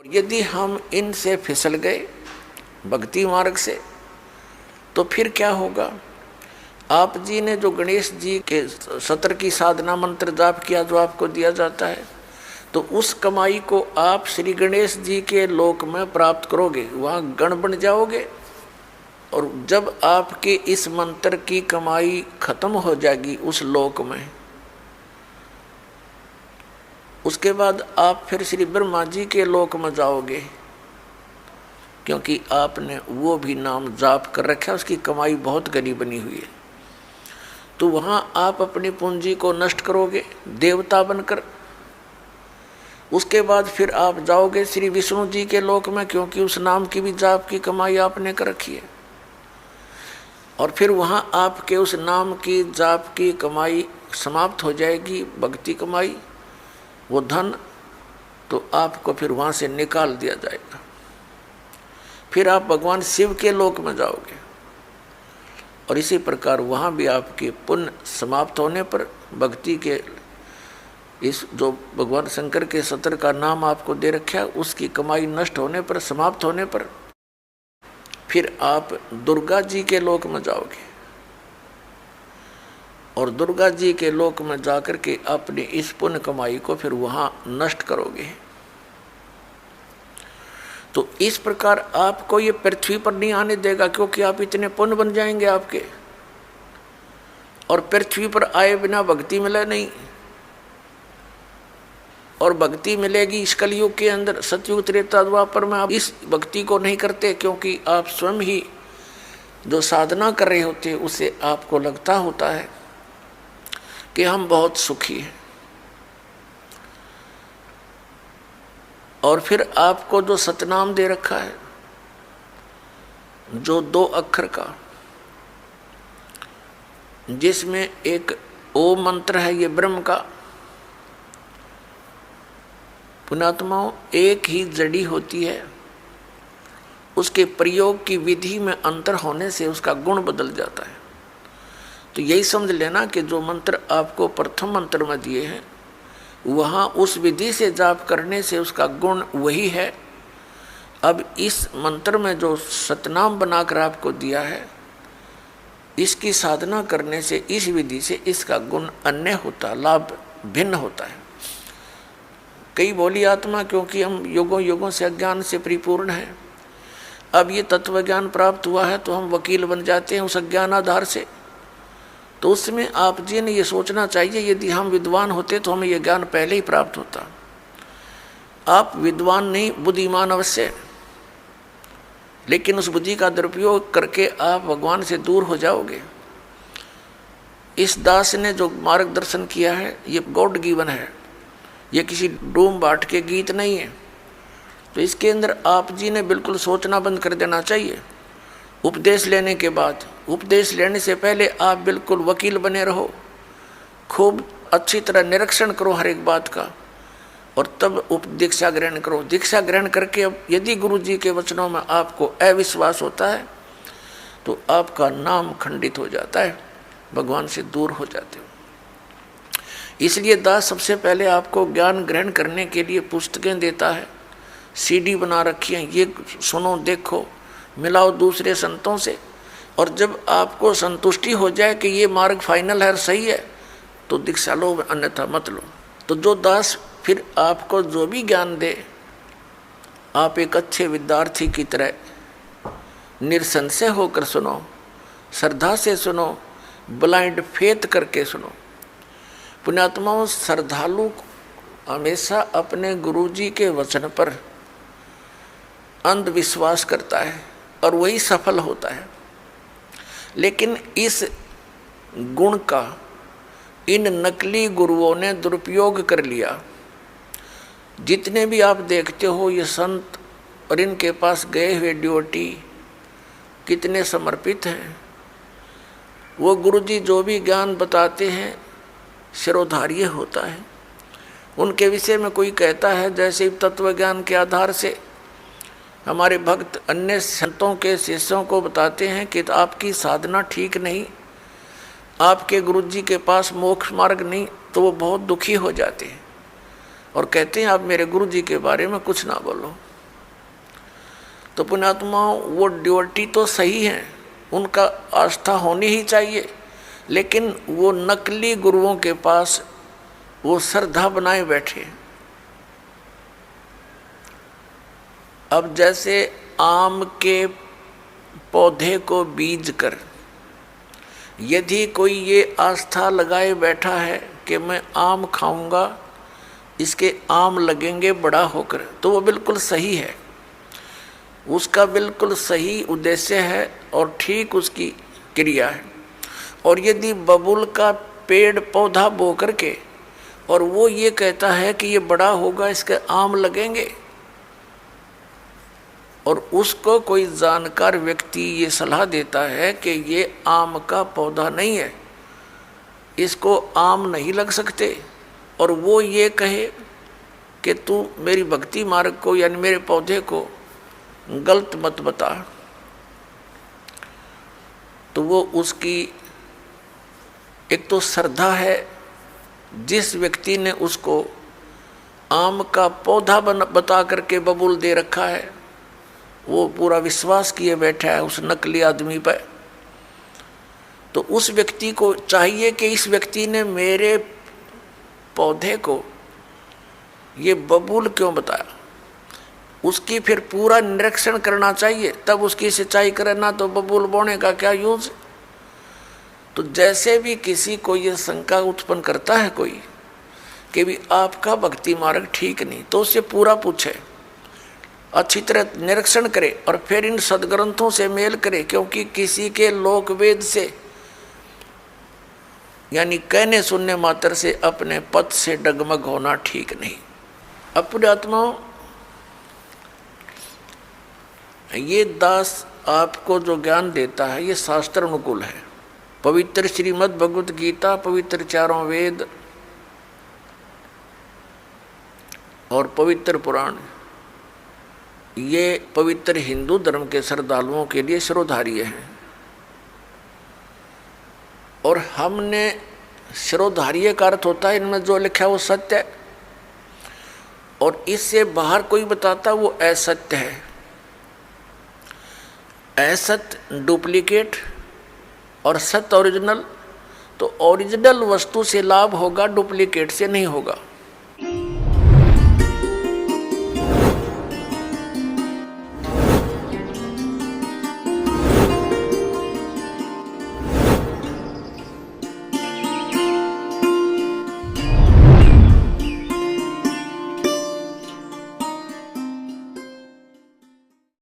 यदि हम इनसे फिसल गए भक्ति मार्ग से तो फिर क्या होगा। आप जी ने जो गणेश जी के सत्र की साधना मंत्र जाप किया जो आपको दिया जाता है, तो उस कमाई को आप श्री गणेश जी के लोक में प्राप्त करोगे, वहाँ गण बन जाओगे। और जब आपके इस मंत्र की कमाई खत्म हो जाएगी उस लोक में, उसके बाद आप फिर श्री ब्रह्मा जी के लोक में जाओगे, क्योंकि आपने वो भी नाम जाप कर रखा है, उसकी कमाई बहुत गनी बनी हुई है। तो वहाँ आप अपनी पूंजी को नष्ट करोगे देवता बनकर। उसके बाद फिर आप जाओगे श्री विष्णु जी के लोक में, क्योंकि उस नाम की भी जाप की कमाई आपने कर रखी है। और फिर वहाँ आपके उस नाम की जाप की कमाई समाप्त हो जाएगी, भक्ति कमाई, वो धन, तो आपको फिर वहाँ से निकाल दिया जाएगा। फिर आप भगवान शिव के लोक में जाओगे। और इसी प्रकार वहाँ भी आपके पुण्य समाप्त होने पर, भक्ति के इस जो भगवान शंकर के सत्र का नाम आपको दे रखा है उसकी कमाई नष्ट होने पर, समाप्त होने पर, फिर आप दुर्गा जी के लोक में जाओगे। और दुर्गा जी के लोक में जाकर के अपनी इस पुण्य कमाई को फिर वहाँ नष्ट करोगे। तो इस प्रकार आपको ये पृथ्वी पर नहीं आने देगा, क्योंकि आप इतने पुण्य बन जाएंगे आपके। और पृथ्वी पर आए बिना भक्ति मिले नहीं, और भक्ति मिलेगी इस कलयुग के अंदर। सतयुग त्रेता द्वापर में आप इस भक्ति को नहीं करते, क्योंकि आप स्वयं ही जो साधना कर रहे होते उसे आपको लगता होता है कि हम बहुत सुखी हैं। और फिर आपको जो सतनाम दे रखा है, जो 2 अक्षर का, जिसमें एक ओम मंत्र है, ये ब्रह्म का। पुण्यात्माओं, एक ही जड़ी होती है, उसके प्रयोग की विधि में अंतर होने से उसका गुण बदल जाता है। तो यही समझ लेना कि जो मंत्र आपको प्रथम मंत्र में दिए हैं, वहाँ उस विधि से जाप करने से उसका गुण वही है। अब इस मंत्र में जो सतनाम बनाकर आपको दिया है, इसकी साधना करने से, इस विधि से इसका गुण अन्य होता, लाभ भिन्न होता है। कई बोली आत्मा, क्योंकि हम युगों युगों से अज्ञान से परिपूर्ण हैं, अब ये तत्व ज्ञान प्राप्त हुआ है तो हम वकील बन जाते हैं उस अज्ञान आधार से। तो उसमें आप जी ने ये सोचना चाहिए, यदि हम विद्वान होते तो हमें यह ज्ञान पहले ही प्राप्त होता। आप विद्वान नहीं, बुद्धिमान अवश्य, लेकिन उस बुद्धि का दुरुपयोग करके आप भगवान से दूर हो जाओगे। इस दास ने जो मार्गदर्शन किया है ये गॉड गिवन है, ये किसी डूम बाट के गीत नहीं है। तो इसके अंदर आप जी ने बिल्कुल सोचना बंद कर देना चाहिए। उपदेश लेने के बाद, उपदेश लेने से पहले आप बिल्कुल वकील बने रहो, खूब अच्छी तरह निरीक्षण करो हर एक बात का, और तब दीक्षा ग्रहण करो। दीक्षा ग्रहण करके अब यदि गुरु जी के वचनों में आपको अविश्वास होता है तो आपका नाम खंडित हो जाता है, भगवान से दूर हो जाते हो। इसलिए दास सबसे पहले आपको ज्ञान ग्रहण करने के लिए पुस्तकें देता है, सीडी बना रखी है, ये सुनो, देखो, मिलाओ दूसरे संतों से। और जब आपको संतुष्टि हो जाए कि ये मार्ग फाइनल है, सही है, तो दीक्षा लो, अन्यथा मत लो। तो जो दास फिर आपको जो भी ज्ञान दे, आप एक अच्छे विद्यार्थी की तरह निरसंशय होकर सुनो, श्रद्धा से सुनो, ब्लाइंड फेथ करके सुनो। पुण्यात्माओं, श्रद्धालु हमेशा अपने गुरु जी के वचन पर अंधविश्वास करता है और वही सफल होता है। लेकिन इस गुण का इन नकली गुरुओं ने दुरुपयोग कर लिया। जितने भी आप देखते हो ये संत और इनके पास गए हुए ड्योटी कितने समर्पित हैं। वो गुरुजी जो भी ज्ञान बताते हैं शिरोधार्य होता है। उनके विषय में कोई कहता है, जैसे तत्व ज्ञान के आधार से हमारे भक्त अन्य संतों के शिष्यों को बताते हैं कि आपकी साधना ठीक नहीं, आपके गुरुजी के पास मोक्ष मार्ग नहीं, तो वो बहुत दुखी हो जाते हैं और कहते हैं आप मेरे गुरुजी के बारे में कुछ ना बोलो। तो पुण्यात्माओं वो ड्यूटी तो सही है, उनका आस्था होनी ही चाहिए, लेकिन वो नकली गुरुओं के पास वो श्रद्धा बनाए बैठे। अब जैसे आम के पौधे को बीज कर यदि कोई ये आस्था लगाए बैठा है कि मैं आम खाऊंगा, इसके आम लगेंगे बड़ा होकर, तो वो बिल्कुल सही है, उसका बिल्कुल सही उद्देश्य है और ठीक उसकी क्रिया है। और यदि बबूल का पेड़ पौधा बो करके और वो ये कहता है कि ये बड़ा होगा, इसके आम लगेंगे, और उसको कोई जानकार व्यक्ति ये सलाह देता है कि ये आम का पौधा नहीं है, इसको आम नहीं लग सकते, और वो ये कहे कि तू मेरी भक्ति मार्ग को यानी मेरे पौधे को गलत मत बता, तो वो उसकी एक तो श्रद्धा है, जिस व्यक्ति ने उसको आम का पौधा बता करके बबूल दे रखा है, वो पूरा विश्वास किए बैठा है उस नकली आदमी पर। तो उस व्यक्ति को चाहिए कि इस व्यक्ति ने मेरे पौधे को ये बबूल क्यों बताया, उसकी फिर पूरा निरीक्षण करना चाहिए, तब उसकी सिंचाई करे, ना तो बबूल बोने का क्या यूज। तो जैसे भी किसी को ये शंका उत्पन्न करता है कोई कि भी आपका भक्ति मार्ग ठीक नहीं, तो उससे पूरा पूछे, अच्छी तरह निरीक्षण करे और फिर इन सदग्रंथों से मेल करे, क्योंकि किसी के लोक वेद से यानी कहने सुनने मात्र से अपने पद से डगमग होना ठीक नहीं। अपने आत्माओं, ये दास आपको जो ज्ञान देता है ये शास्त्र अनुकूल है। पवित्र श्रीमद् भगवत गीता, पवित्र चारों वेद और पवित्र पुराण, ये पवित्र हिंदू धर्म के श्रद्धालुओं के लिए शिरोधार्य हैं, और हमने शिरोधार्य का अर्थ होता है इनमें जो लिखा है वो सत्य है, और इससे बाहर कोई बताता वो असत्य है। असत्य डुप्लीकेट और सत्य ओरिजिनल, तो ओरिजिनल वस्तु से लाभ होगा, डुप्लीकेट से नहीं होगा।